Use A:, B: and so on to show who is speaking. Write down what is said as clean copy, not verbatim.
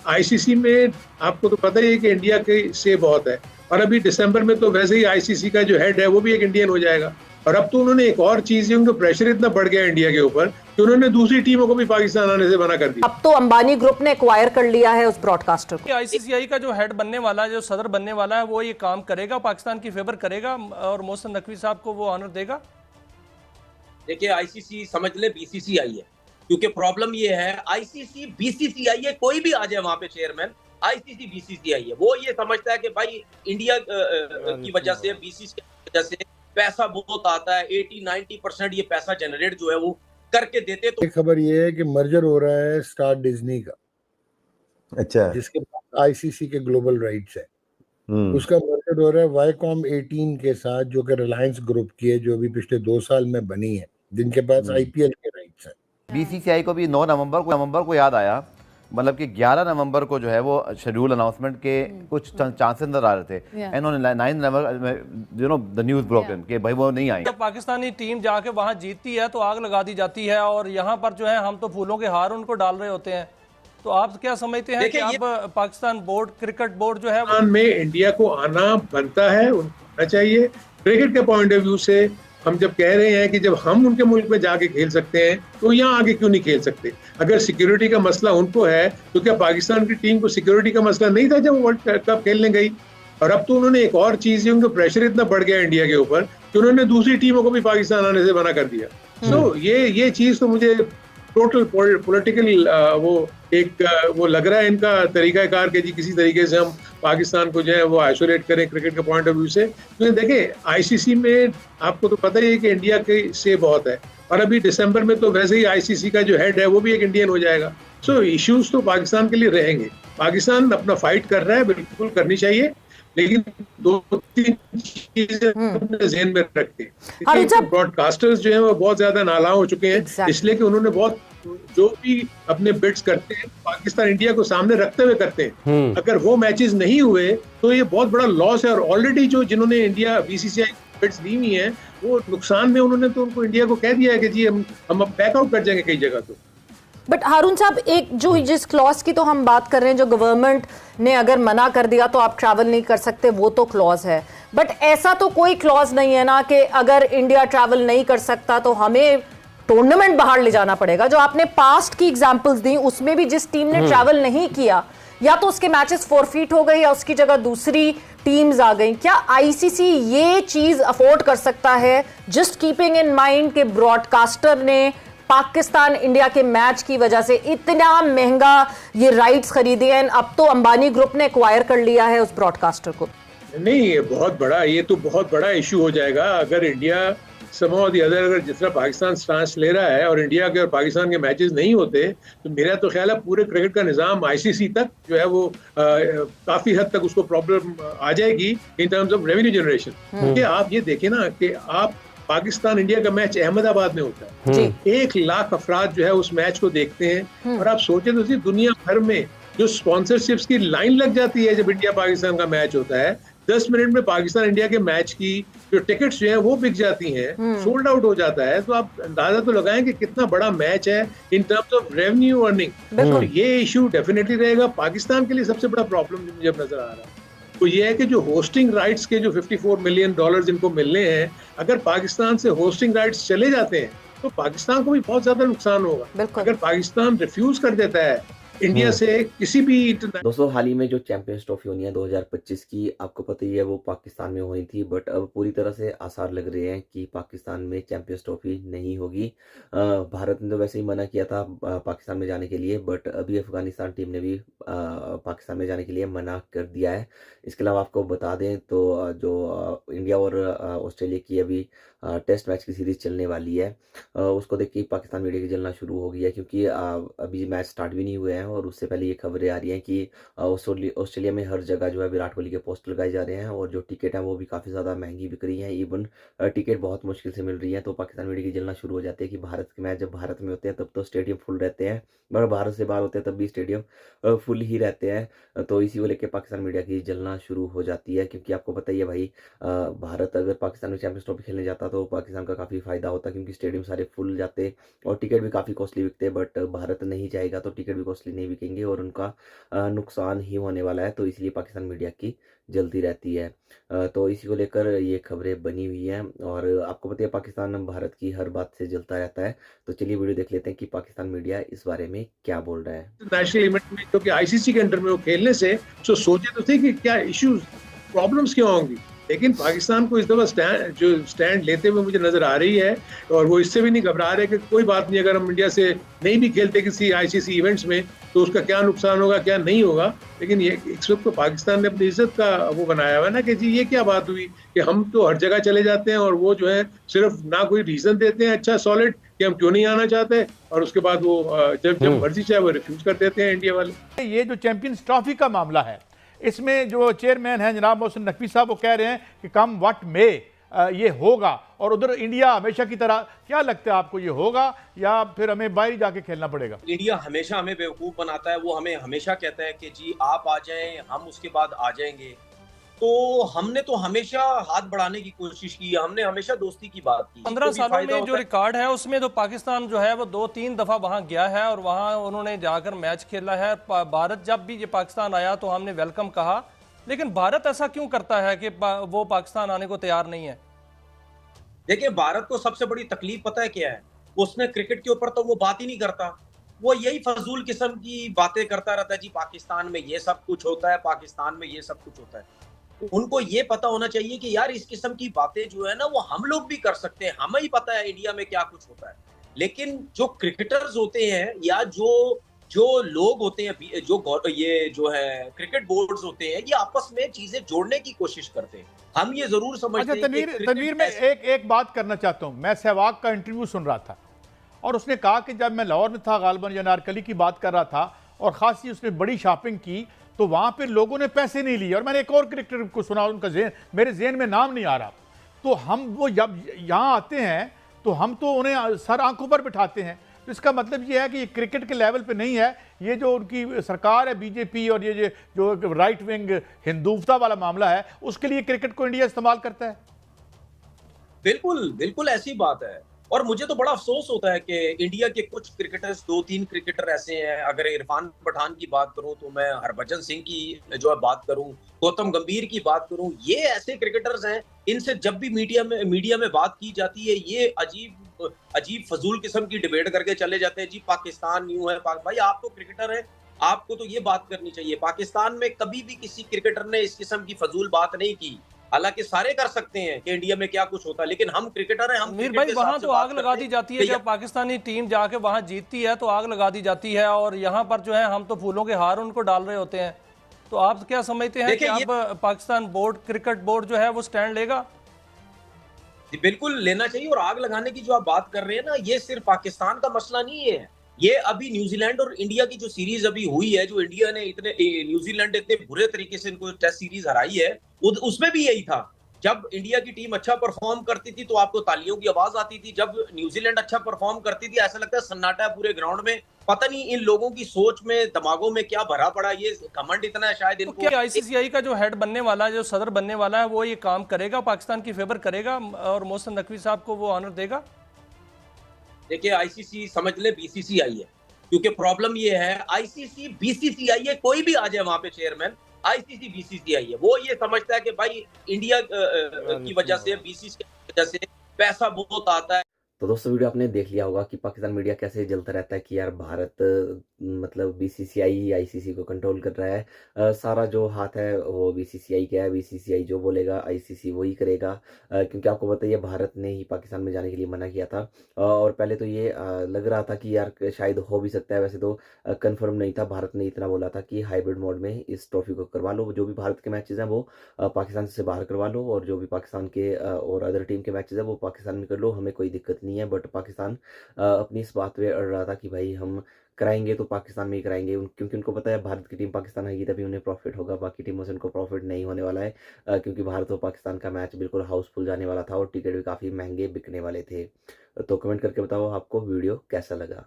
A: ICC में आपको तो पता ही है कि इंडिया के से बहुत है, और अभी दिसंबर में तो वैसे ही आईसीसी का जो हेड है वो भी एक इंडियन हो जाएगा। और अब तो उन्होंने एक और चीज, उनका प्रेशर इतना बढ़ गया इंडिया के ऊपर कि उन्होंने दूसरी टीमों को भी पाकिस्तान आने से मना कर दिया।
B: अब तो अंबानी ग्रुप ने एक्वायर कर लिया है उस ब्रॉडकास्टर को।
C: आईसीसीआई का जो हेड बनने वाला है, जो सदर बनने वाला है, वो ये काम करेगा, पाकिस्तान की फेवर करेगा और मोहसिन नकवी साहब को वो ऑनर देगा।
D: देखिए, आईसीसी समझ ले बीसीसीआई है, क्योंकि प्रॉब्लम ये है आईसीसी बीसीसीआई है, कोई भी आ जाए वहां पे चेयरमैन, आईसीसी बीसीसीआई है। वो ये समझता है कि भाई इंडिया की वजह से, बीसीसीआई की वजह से पैसा बहुत आता है, 80-90% ये पैसा जनरेट जो है वो करके देते। तो
E: खबर ये है कि मर्जर हो रहा है स्टार डिज्नी का,
F: अच्छा,
E: जिसके पास आईसीसी के ग्लोबल राइट्स है। उसका मर्जर हो रहा है वाईकॉम 18 के साथ, जो कि रिलायंस ग्रुप की है, जो अभी पिछले 2 साल में बनी है, जिनके पास आईपीएल के राइट्स हैं।
F: बीसीसीआई को भी 9 नवंबर को याद आया, मतलब कि 11 नवंबर को जो है वो शेड्यूल अनाउंसमेंट के कुछ चांसेस नजर आ रहे थे। इन्होंने 9 नवंबर द न्यूज ब्रोकन कि भाई वो नहीं आएंगे।
C: जब पाकिस्तानी टीम जाके वहां जीतती है तो आग लगा दी जाती है, और यहाँ पर जो है हम तो फूलों के हार उनको डाल रहे होते हैं। तो आप क्या समझते हैं कि अब पाकिस्तान बोर्ड, क्रिकेट बोर्ड जो है
A: में इंडिया को आना बनता है, आना चाहिए। क्रिकेट के पॉइंट ऑफ व्यू से हम जब कह रहे हैं कि जब हम उनके मुल्क में जाके खेल सकते हैं तो यहाँ आगे क्यों नहीं खेल सकते? अगर सिक्योरिटी का मसला उनको है तो क्या पाकिस्तान की टीम को सिक्योरिटी का मसला नहीं था जब वर्ल्ड कप खेलने गई? और अब तो उन्होंने एक और चीज, उनका प्रेशर इतना बढ़ गया इंडिया के ऊपर कि उन्होंने दूसरी टीमों को भी पाकिस्तान आने से मना कर दिया। तो ये चीज तो मुझे टोटल पॉलिटिकल वो लग रहा है इनका तरीकाकार कि जी किसी तरीके से हम पाकिस्तान को जो है वो आइसोलेट करें क्रिकेट के पॉइंट ऑफ व्यू से। तो देखिए, आईसीसी में आपको तो पता ही है कि इंडिया के से बहुत है, और अभी दिसंबर में तो वैसे ही आईसीसी का जो हेड है वो भी एक इंडियन हो जाएगा। सो इश्यूज तो पाकिस्तान के लिए रहेंगे। पाकिस्तान अपना फाइट कर रहा है, बिल्कुल करनी चाहिए, लेकिन 2-3 चीजें अपने ज़हन में रखते हैं। ब्रॉडकास्टर्स जो हैं वो बहुत ज्यादा नाला हो चुके हैं, इसलिए कि उन्होंने बहुत जो भी अपने बिड्स करते हैं पाकिस्तान इंडिया को सामने रखते हुए करते हैं। अगर वो मैचेस नहीं हुए तो ये बहुत बड़ा लॉस है, और ऑलरेडी जो जिन्होंने इंडिया बीसीसीआई बिड्स दी हुई हैं वो नुकसान में, उन्होंने तो उनको इंडिया को कह दिया है कि जी हम अब बैकआउट कर जाएंगे कई जगह। तो
B: बट हारून साहब, एक जो जिस क्लॉज की तो हम बात कर रहे हैं, जो गवर्नमेंट ने अगर मना कर दिया तो आप ट्रैवल नहीं कर सकते, वो तो क्लॉज है। बट ऐसा तो कोई क्लॉज नहीं है ना कि अगर इंडिया ट्रैवल नहीं कर सकता तो हमें टूर्नामेंट बाहर ले जाना पड़ेगा। जो आपने पास्ट की एग्जांपल्स दी, उसमें भी जिस टीम ने ट्रैवल नहीं किया, या तो उसके मैचेस फॉरफीट हो गए या उसकी जगह दूसरी टीम्स आ गई। क्या आईसीसी ये चीज अफोर्ड कर सकता है, जस्ट कीपिंग इन माइंड कि ब्रॉडकास्टर ने पाकिस्तान इंडिया के मैच की वजह से इतना महंगा ये राइट्स खरीदे हैं, अब तो अंबानी ग्रुप ने एक्वायर कर लिया है उस ब्रॉडकास्टर को?
A: नहीं, ये तो बहुत बड़ा इशू हो जाएगा अगर इंडिया समहाउ द अदर, अगर जिस तरह पाकिस्तान स्टांस ले रहा है और इंडिया के और पाकिस्तान के मैचेस नहीं होते, तो मेरा तो ख्याल है पूरे क्रिकेट का निजाम आईसीसी तक जो है वो काफी हद तक उसको प्रॉब्लम आ जाएगी in terms of revenue generation. क्योंकि आप ये देखें ना कि आप पाकिस्तान इंडिया का मैच अहमदाबाद में होता है, 1 लाख अफराद जो है उस मैच को देखते हैं, और आप सोचे तो दुनिया भर में जो स्पॉन्सरशिप्स की लाइन लग जाती है जब इंडिया पाकिस्तान का मैच होता है, 10 मिनट में पाकिस्तान इंडिया के मैच की जो टिकट्स जो हैं वो बिक जाती हैं, सोल्ड आउट हो जाता है। तो आप अंदाजा तो लगाएं कि कितना बड़ा मैच है in terms of revenue earning. तो ये इशू डेफिनेटली रहेगा। पाकिस्तान के लिए सबसे बड़ा प्रॉब्लम मुझे नजर आ रहा है तो ये है कि जो होस्टिंग राइट्स के जो $54 मिलियन जिनको मिलने हैं, अगर पाकिस्तान से होस्टिंग राइट्स चले जाते हैं तो पाकिस्तान को भी बहुत ज्यादा नुकसान होगा। अगर पाकिस्तान रिफ्यूज कर देता है इंडिया से किसी भी।
G: दोस्तों, हाल ही में जो चैंपियंस ट्रॉफी होनी है 2025 की, आपको पता ही है वो पाकिस्तान में हुई थी, बट अब पूरी तरह से आसार लग रहे हैं कि पाकिस्तान में चैंपियंस ट्रॉफी नहीं होगी। भारत ने तो वैसे ही मना किया था पाकिस्तान में जाने के लिए, बट अभी अफगानिस्तान टीम ने भी पाकिस्तान में जाने के लिए मना कर दिया है। इसके अलावा आपको बता दें तो जो इंडिया और ऑस्ट्रेलिया की अभी टेस्ट मैच की सीरीज चलने वाली है, उसको देख के पाकिस्तान मीडिया की जलना शुरू हो गई है, क्योंकि अभी मैच स्टार्ट भी नहीं हुए हैं और उससे पहले ये खबरें आ रही हैं कि ऑस्ट्रेलिया में हर जगह जो है विराट कोहली के पोस्टर लगाए जा रहे हैं, और जो टिकट है वो भी काफ़ी ज़्यादा महंगी बिक रही हैं। इवन टिकट बहुत मुश्किल से मिल रही है। तो पाकिस्तान मीडिया की जलना शुरू हो जाती है कि भारत के मैच जब भारत में होते हैं तब तो स्टेडियम फुल रहते हैं, मगर भारत से बाहर होते हैं तब भी स्टेडियम फुल फुल ही रहते हैं, तो इसी को लेके पाकिस्तान मीडिया की जलना शुरू हो जाती है, क्योंकि आपको पता ही है भाई, भारत अगर पाकिस्तान में चैंपियंस ट्रॉफी खेलने जाता तो पाकिस्तान का काफ़ी फ़ायदा होता, क्योंकि स्टेडियम सारे फुल जाते और टिकट भी काफ़ी कॉस्टली बिकते। बट भारत नहीं जाएगा तो टिकट भी कॉस्टली नहीं बिकेंगे और उनका नुकसान ही होने वाला है, तो इसलिए पाकिस्तान मीडिया की जलती रहती है। तो इसी को लेकर ये खबरें बनी हुई हैं और आपको पता है पाकिस्तान भारत की हर बात से जलता रहता है। तो चलिए वीडियो देख लेते हैं कि पाकिस्तान मीडिया इस बारे में क्या बोल रहा है।
A: नेशनल इवेंट में क्योंकि आईसीसी के अंडर में वो खेलने से तो सोचे तो थे कि क्या इश्यूज प्रॉब्लम्स क्या होंगी, लेकिन पाकिस्तान को इस दफा स्टैंड लेते हुए मुझे नजर आ रही है और वो इससे भी नहीं घबरा रहे कि कोई बात नहीं, अगर हम इंडिया से नहीं भी खेलते किसी आईसीसी इवेंट्स में तो उसका क्या नुकसान होगा क्या नहीं होगा। लेकिन ये इस वक्त तो पाकिस्तान ने अपनी इज्जत का वो बनाया हुआ है ना कि जी ये क्या बात हुई कि हम तो हर जगह चले जाते हैं और वो जो है सिर्फ ना कोई रीजन देते हैं अच्छा सॉलिड कि हम क्यों नहीं आना चाहते, और उसके बाद वो जब मर्जी चाहे वो रिफ्यूज कर देते हैं इंडिया वाले।
H: ये जो चैंपियंस ट्रॉफी का मामला है, इसमें जो चेयरमैन हैं जनाब मोहसिन नकवी साहब, वो कह रहे हैं कि कम व्हाट मे ये होगा, और उधर इंडिया हमेशा की तरह, क्या लगता है आपको ये होगा या फिर हमें बाहर जाके खेलना पड़ेगा?
D: इंडिया हमेशा हमें बेवकूफ बनाता है, वो हमें हमेशा कहता है कि जी आप आ जाएं, हम उसके बाद आ जाएंगे। तो हमने तो हमेशा हाथ बढ़ाने की कोशिश की, हमने हमेशा दोस्ती की बात की।
C: 15 सालों में जो रिकॉर्ड है उसमें तो पाकिस्तान जो है वो 2-3 दफा वहां गया है और वहां उन्होंने जाकर मैच खेला है। भारत जब भी ये पाकिस्तान आया तो हमने वेलकम कहा, लेकिन भारत ऐसा क्यों करता है कि वो पाकिस्तान आने को तैयार नहीं है?
D: देखिए, भारत को सबसे बड़ी तकलीफ पता है क्या है, उसने क्रिकेट के ऊपर तो वो बात ही नहीं करता, वो यही फजूल किस्म की बातें करता रहता है। जी पाकिस्तान में ये सब कुछ होता है, पाकिस्तान में ये सब कुछ होता है। उनको ये पता होना चाहिए कि यार इस किस्म की बातें जो है ना वो हम लोग भी कर सकते हैं, हमें ही पता है इंडिया में क्या कुछ होता है। लेकिन जो क्रिकेटर्स होते हैं या जो जो लोग होते हैं, ये जो है क्रिकेट बोर्ड्स होते हैं, ये आपस में चीजें जोड़ने की कोशिश करते हैं। हम ये जरूर समझते हैं।
H: तनवीर मैं एक बात करना चाहता हूँ। मैं सहवाग का इंटरव्यू सुन रहा था और उसने कहा कि जब मैं लाहौर में था, गालबन या नारकली की बात कर रहा था और खासी उसने बड़ी शॉपिंग की, तो वहां पर लोगों ने पैसे नहीं लिए। और मैंने एक और क्रिकेटर को सुना, उनका मेरे ज़हन में नाम नहीं आ रहा। तो हम वो जब यहाँ आते हैं तो हम तो उन्हें सर आंखों पर बिठाते हैं। तो इसका मतलब ये है कि ये क्रिकेट के लेवल पे नहीं है, ये जो उनकी सरकार है बीजेपी और ये जो राइट विंग हिंदुत्वता वाला मामला है, उसके लिए क्रिकेट को इंडिया इस्तेमाल करता है।
D: बिल्कुल बिल्कुल ऐसी बात है। और मुझे तो बड़ा अफसोस होता है कि इंडिया के कुछ क्रिकेटर्स, 2-3 क्रिकेटर ऐसे हैं। अगर इरफान पठान की बात करूं तो मैं हरभजन सिंह की जो है बात करूं, गौतम गंभीर की बात करूं, ये ऐसे क्रिकेटर्स हैं, इनसे जब भी मीडिया में बात की जाती है ये अजीब फजूल किस्म की डिबेट करके चले जाते हैं। जी पाकिस्तान यूं है, भाई आप तो क्रिकेटर हैं, आपको तो ये बात करनी चाहिए। पाकिस्तान में कभी भी किसी क्रिकेटर ने इस किस्म की फजूल बात नहीं की। हालांकि सारे कर सकते हैं कि इंडिया में क्या कुछ होता है, लेकिन हम क्रिकेटर हैं, हम
C: मीर भाई वहां तो आग लगा दी जाती है। जब पाकिस्तानी टीम जाके वहां जीतती है तो आग लगा दी जाती है और यहाँ पर जो है हम तो फूलों के हार उनको डाल रहे होते हैं। तो आप क्या समझते हैं कि अब पाकिस्तान क्रिकेट बोर्ड जो है वो स्टैंड लेगा?
D: बिल्कुल लेना चाहिए। और आग लगाने की जो आप बात कर रहे हैं ना, ये सिर्फ पाकिस्तान का मसला नहीं है। ये अभी न्यूजीलैंड और इंडिया की जो सीरीज अभी हुई है, जो इंडिया ने न्यूजीलैंड इतने बुरे तरीके से इनको टेस्ट सीरीज हराई है, उसमें भी यही था। जब इंडिया की टीम अच्छा परफॉर्म करती थी तो आपको तालियों की आवाज आती थी, जब न्यूजीलैंड अच्छा परफॉर्म करती थी ऐसा लगता है सन्नाटा है पूरे ग्राउंड में। पता नहीं इन लोगों की सोच में, दिमागों में क्या भरा पड़ा, ये घमंड इतना है शायद इनको।
C: तो आईसीसीआई का जो हेड बनने वाला है, जो सदर बनने वाला है, वो ये काम करेगा, पाकिस्तान की फेवर करेगा और मोहसिन नकवी साहब को वो ऑनर देगा?
D: देखिए, आईसीसी समझ ले बीसीसीआई है, क्योंकि प्रॉब्लम ये है आईसीसी बीसीसीआई है, कोई भी आ जाए वहां पे चेयरमैन, आईसीसी बीसीसीआई है। वो ये समझता है कि भाई इंडिया की वजह से, बीसीसीआई की वजह से पैसा बहुत आता है।
G: तो दोस्तों वीडियो आपने देख लिया होगा कि पाकिस्तान मीडिया कैसे जलता रहता है कि यार भारत मतलब बीसीसीआई ही आईसीसी को कंट्रोल कर रहा है। सारा जो हाथ है वो बीसीसीआई का है, बीसीसीआई जो बोलेगा आईसीसी वही करेगा। क्योंकि आपको बताइए भारत ने ही पाकिस्तान में जाने के लिए मना किया था और पहले तो ये लग रहा था कि यार शायद हो भी सकता है, वैसे तो कंफर्म नहीं था। भारत ने इतना बोला था कि हाइब्रिड मोड में इस ट्रॉफी को करवा लो, जो भी भारत के मैचेस हैं वो पाकिस्तान से बाहर करवा लो और जो भी पाकिस्तान के और अदर टीम के मैचेस हैं वो पाकिस्तान में कर लो, हमें कोई दिक्कत नहीं है। बट पाकिस्तान अपनी इस बात पे अड़ रहा था कि भाई हम कराएंगे तो पाकिस्तान में ही कराएंगे, क्योंकि उनको पता है भारत की टीम पाकिस्तान आएगी तभी उन्हें प्रॉफिट होगा, बाकी टीमों से उनको प्रॉफिट नहीं होने वाला है। क्योंकि भारत और पाकिस्तान का मैच बिल्कुल हाउसफुल जाने वाला था और टिकट भी काफ़ी महंगे बिकने वाले थे। तो कमेंट करके बताओ आपको वीडियो कैसा लगा।